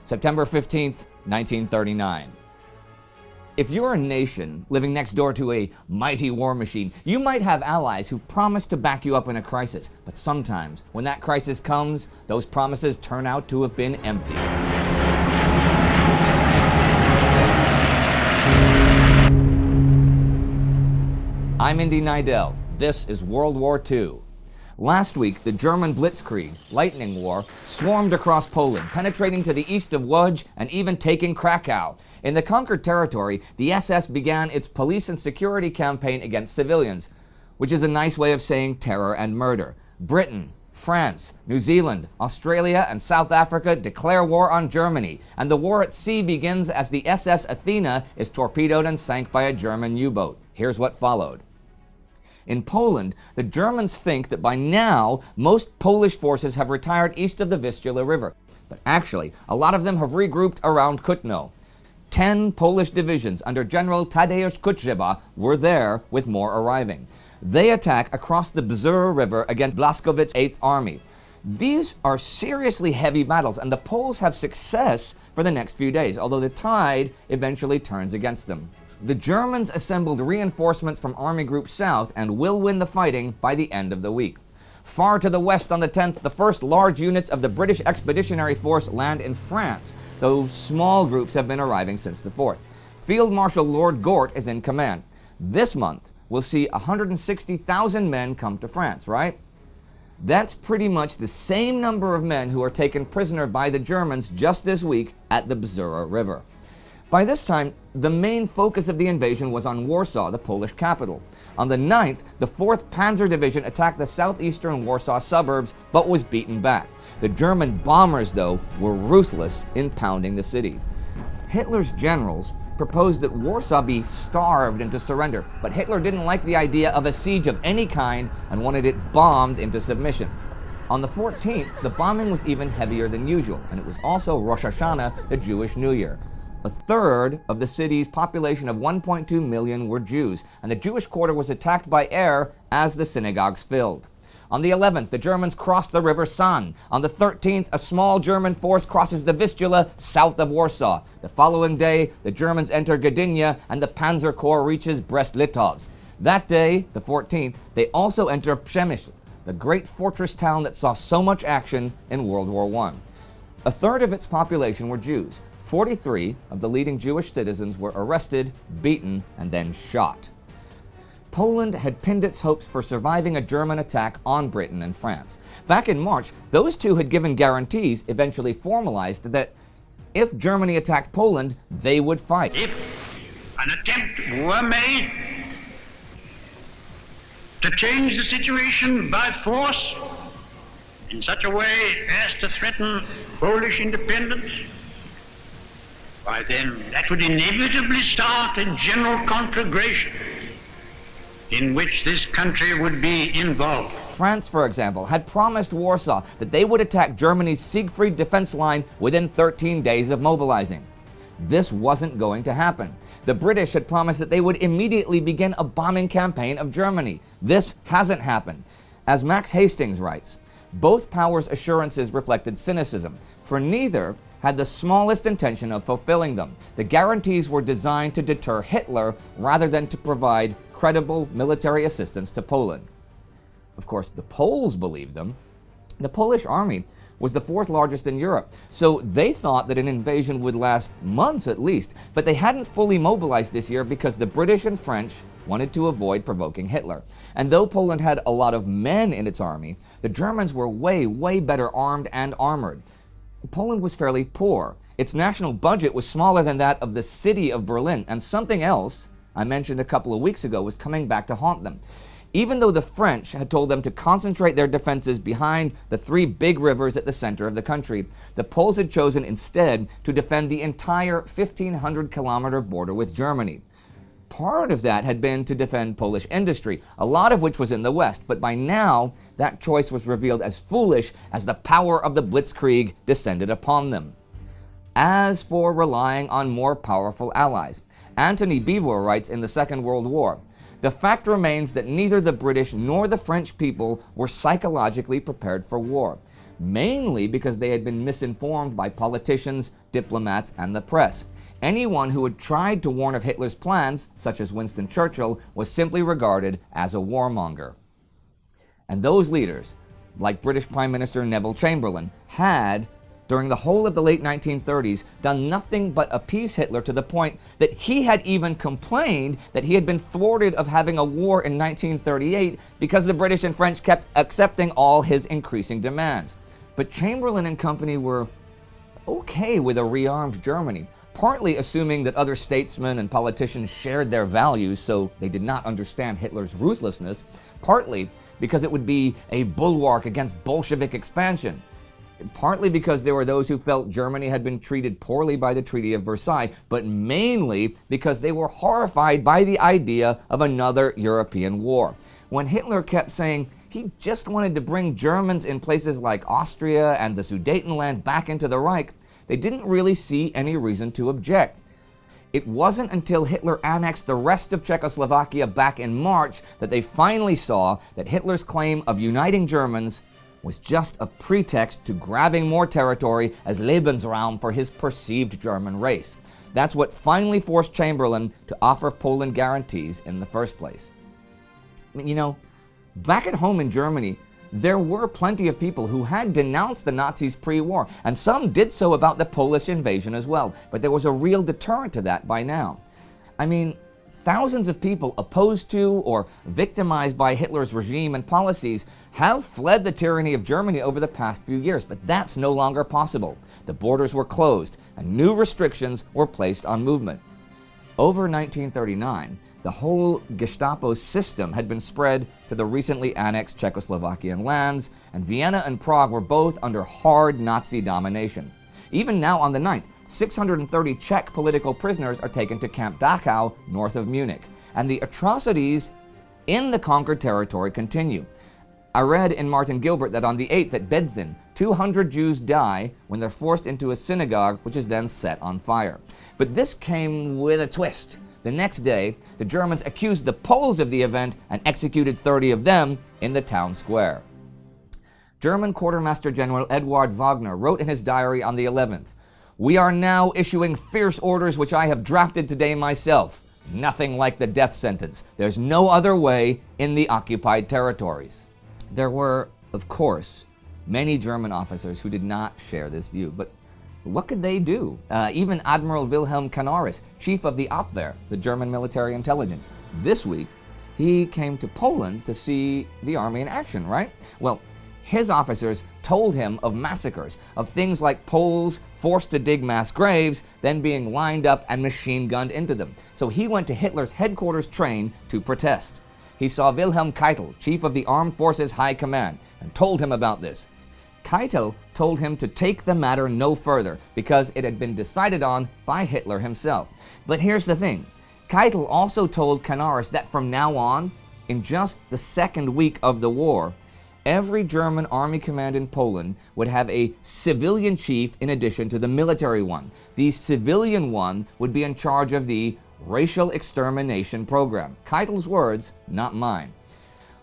September 15th, 1939. If you're a nation living next door to a mighty war machine, you might have allies who promise to back you up in a crisis. But sometimes, when that crisis comes, those promises turn out to have been empty. I'm Indy Neidell. This is World War II. Last week, the German Blitzkrieg, lightning war, swarmed across Poland, penetrating to the east of Łódź and even taking Krakow. In the conquered territory, the SS began its police and security campaign against civilians, which is a nice way of saying terror and murder. Britain, France, New Zealand, Australia, and South Africa declare war on Germany, and the war at sea begins as the SS Athena is torpedoed and sank by a German U-boat. Here's what followed. In Poland, the Germans think that by now, most Polish forces have retired east of the Vistula River. But actually, a lot of them have regrouped around Kutno. 10 Polish divisions under General Tadeusz Kuczeba were there, with more arriving. They attack across the Bzur River against Błaszkowicz's 8th Army. These are seriously heavy battles, and the Poles have success for the next few days, although the tide eventually turns against them. The Germans assembled reinforcements from Army Group South and will win the fighting by the end of the week. Far to the west on the 10th, the first large units of the British Expeditionary Force land in France, though small groups have been arriving since the 4th. Field Marshal Lord Gort is in command. This month, we'll see 160,000 men come to France, right? That's pretty much the same number of men who are taken prisoner by the Germans just this week at the Bzura River. By this time, the main focus of the invasion was on Warsaw, the Polish capital. On the 9th, the 4th Panzer Division attacked the southeastern Warsaw suburbs, but was beaten back. The German bombers, though, were ruthless in pounding the city. Hitler's generals proposed that Warsaw be starved into surrender, but Hitler didn't like the idea of a siege of any kind and wanted it bombed into submission. On the 14th, the bombing was even heavier than usual, and it was also Rosh Hashanah, the Jewish New Year. A third of the city's population of 1.2 million were Jews, and the Jewish quarter was attacked by air as the synagogues filled. On the 11th, the Germans crossed the River San. On the 13th, a small German force crosses the Vistula south of Warsaw. The following day, the Germans enter Gdynia, and the Panzer Corps reaches Brest-Litovsk. That day, the 14th, they also enter Przemysl, the great fortress town that saw so much action in World War I. A third of its population were Jews. 43 of the leading Jewish citizens were arrested, beaten, and then shot. Poland had pinned its hopes for surviving a German attack on Britain and France. Back in March, those two had given guarantees, eventually formalized, that if Germany attacked Poland, they would fight. If an attempt were made to change the situation by force in such a way as to threaten Polish independence, why then that would inevitably start a general conflagration in which this country would be involved. France, for example, had promised Warsaw that they would attack Germany's Siegfried defense line within 13 days of mobilizing. This wasn't going to happen. The British had promised that they would immediately begin a bombing campaign of Germany. This hasn't happened. As Max Hastings writes, both powers' assurances reflected cynicism, for neither had the smallest intention of fulfilling them. The guarantees were designed to deter Hitler rather than to provide credible military assistance to Poland. Of course, the Poles believed them. The Polish army was the 4th largest in Europe, so they thought that an invasion would last months at least, but they hadn't fully mobilized this year because the British and French wanted to avoid provoking Hitler. And though Poland had a lot of men in its army, the Germans were way better armed and armored. Poland was fairly poor. Its national budget was smaller than that of the city of Berlin, and something else I mentioned a couple of weeks ago was coming back to haunt them. Even though the French had told them to concentrate their defenses behind the 3 big rivers at the center of the country, the Poles had chosen instead to defend the entire 1,500-kilometer border with Germany. Part of that had been to defend Polish industry, a lot of which was in the west, but by now that choice was revealed as foolish as the power of the Blitzkrieg descended upon them. As for relying on more powerful allies, Antony Beevor writes in the Second World War, the fact remains that neither the British nor the French people were psychologically prepared for war. mainly because they had been misinformed by politicians, diplomats, and the press. Anyone who had tried to warn of Hitler's plans, such as Winston Churchill, was simply regarded as a warmonger. And those leaders, like British Prime Minister Neville Chamberlain, had, during the whole of the late 1930s, done nothing but appease Hitler to the point that he had even complained that he had been thwarted of having a war in 1938 because the British and French kept accepting all his increasing demands. But Chamberlain and company were okay with a rearmed Germany, partly assuming that other statesmen and politicians shared their values, so they did not understand Hitler's ruthlessness, partly because it would be a bulwark against Bolshevik expansion, partly because there were those who felt Germany had been treated poorly by the Treaty of Versailles, but mainly because they were horrified by the idea of another European war. When Hitler kept saying he just wanted to bring Germans in places like Austria and the Sudetenland back into the Reich, they didn't really see any reason to object. It wasn't until Hitler annexed the rest of Czechoslovakia back in March that they finally saw that Hitler's claim of uniting Germans was just a pretext to grabbing more territory as Lebensraum for his perceived German race. That's what finally forced Chamberlain to offer Poland guarantees in the first place. I mean, you know, back at home in Germany, there were plenty of people who had denounced the Nazis pre-war, and some did so about the Polish invasion as well, but there was a real deterrent to that by now. I mean, thousands of people opposed to or victimized by Hitler's regime and policies have fled the tyranny of Germany over the past few years, but that's no longer possible. The borders were closed, and new restrictions were placed on movement. Over 1939, the whole Gestapo system had been spread to the recently annexed Czechoslovakian lands, and Vienna and Prague were both under hard Nazi domination. Even now on the 9th, 630 Czech political prisoners are taken to Camp Dachau, north of Munich, and the atrocities in the conquered territory continue. I read in Martin Gilbert that on the 8th at Bedzin, 200 Jews die when they're forced into a synagogue, which is then set on fire. But this came with a twist. The next day, the Germans accused the Poles of the event and executed 30 of them in the town square. German Quartermaster General Eduard Wagner wrote in his diary on the 11th, "We are now issuing fierce orders which I have drafted today myself. Nothing like the death sentence. There's no other way in the occupied territories." There were, of course, many German officers who did not share this view, but what could they do? Even Admiral Wilhelm Canaris, chief of the Abwehr, the German military intelligence. This week, he came to Poland to see the army in action, right? Well, his officers told him of massacres, of things like Poles forced to dig mass graves, then being lined up and machine-gunned into them. So he went to Hitler's headquarters train to protest. He saw Wilhelm Keitel, chief of the Armed Forces High Command, and told him about this. Keitel told him to take the matter no further because it had been decided on by Hitler himself. But here's the thing. Keitel also told Canaris that from now on, in just the second week of the war, every German army command in Poland would have a civilian chief in addition to the military one. The civilian one would be in charge of the racial extermination program. Keitel's words, not mine.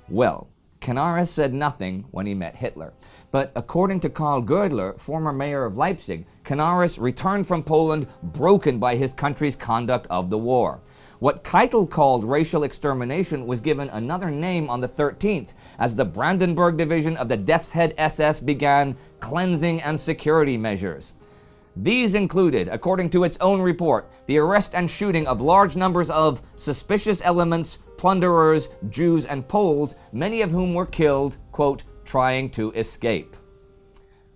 Well, Canaris said nothing when he met Hitler. But according to Karl Gödler, former mayor of Leipzig, Canaris returned from Poland broken by his country's conduct of the war. What Keitel called racial extermination was given another name on the 13th, as the Brandenburg Division of the Death's Head SS began cleansing and security measures. These included, according to its own report, the arrest and shooting of large numbers of suspicious elements, plunderers, Jews, and Poles, many of whom were killed, quote, trying to escape.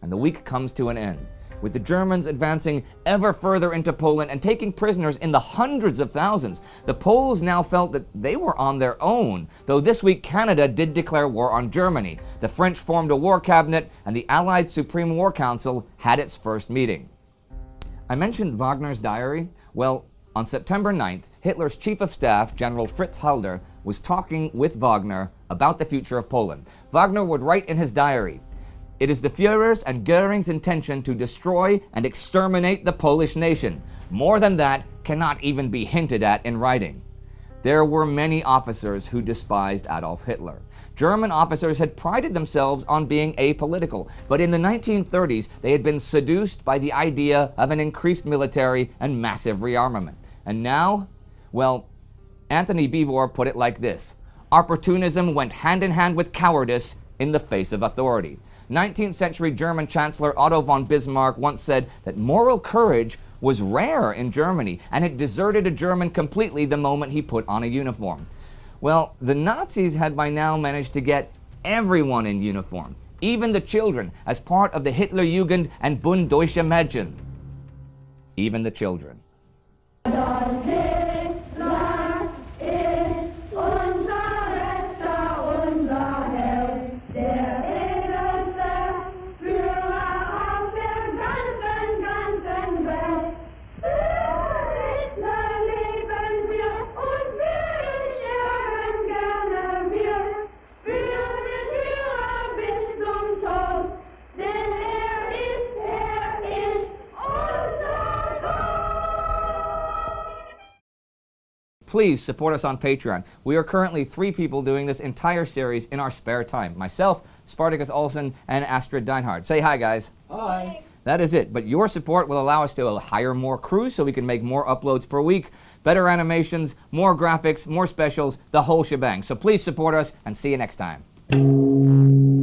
And the week comes to an end, with the Germans advancing ever further into Poland and taking prisoners in the hundreds of thousands. The Poles now felt that they were on their own, though this week Canada did declare war on Germany. The French formed a war cabinet, and the Allied Supreme War Council had its first meeting. I mentioned Wagner's diary. Well, on September 9th, Hitler's chief of staff, General Fritz Halder, was talking with Wagner about the future of Poland. Wagner would write in his diary, "It is the Führer's and Göring's intention to destroy and exterminate the Polish nation. More than that cannot even be hinted at in writing." There were many officers who despised Adolf Hitler. German officers had prided themselves on being apolitical, but in the 1930s they had been seduced by the idea of an increased military and massive rearmament. And now, well, Anthony Beevor put it like this: opportunism went hand in hand with cowardice in the face of authority. 19th century German Chancellor Otto von Bismarck once said that moral courage was rare in Germany, and it deserted a German completely the moment he put on a uniform. Well, the Nazis had by now managed to get everyone in uniform, even the children, as part of the Hitlerjugend and Bund Deutsche Mädchen. Even the children. Please support us on Patreon. We are currently 3 people doing this entire series in our spare time. Myself, Spartacus, Olsson, and Astrid Deinhard. Say hi, guys. Hi. That is it, but your support will allow us to hire more crews so we can make more uploads per week, better animations, more graphics, more specials, the whole shebang. So please support us, and see you next time.